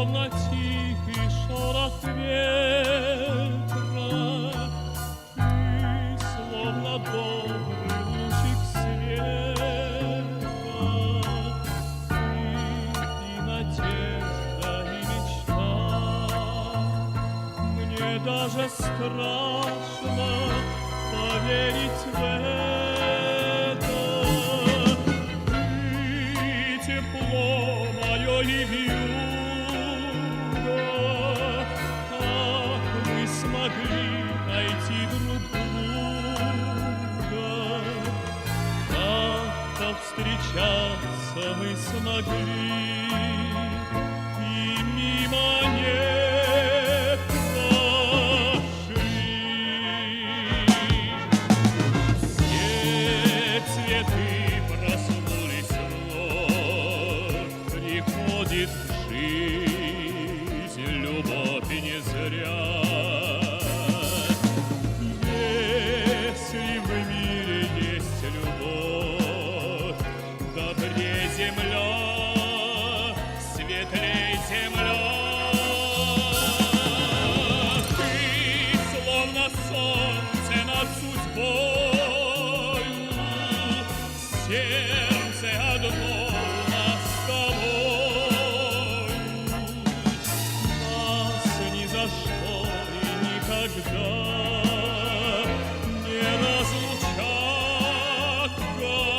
словно тихий шорох ветра, ты словно добрый лучик света, ты и надежда, и мечта. Мне даже страшно поверить в это. Ты тепло мое и вьюга, как мы смогли найти друг друга, как повстречаться мы смогли, и мимо не приходит в жизнь любовь и не зря. Если в мире есть любовь, добрее земля, светлей земля. Ты словно солнце над судьбою, сердце одно. Никогда не разлучат года.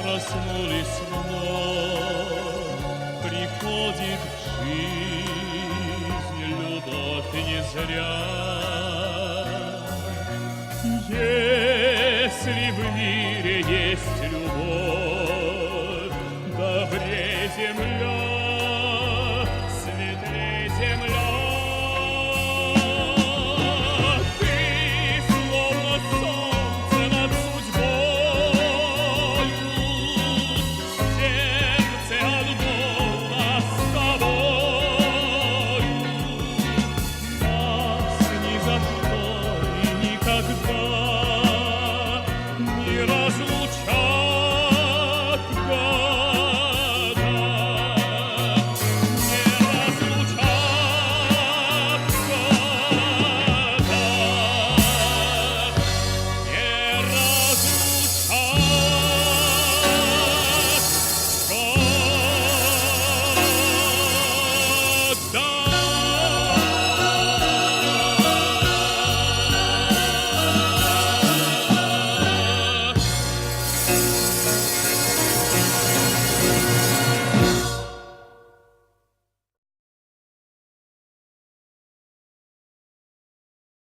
Проснулись вновь, приходит в жизнь любовь не зря.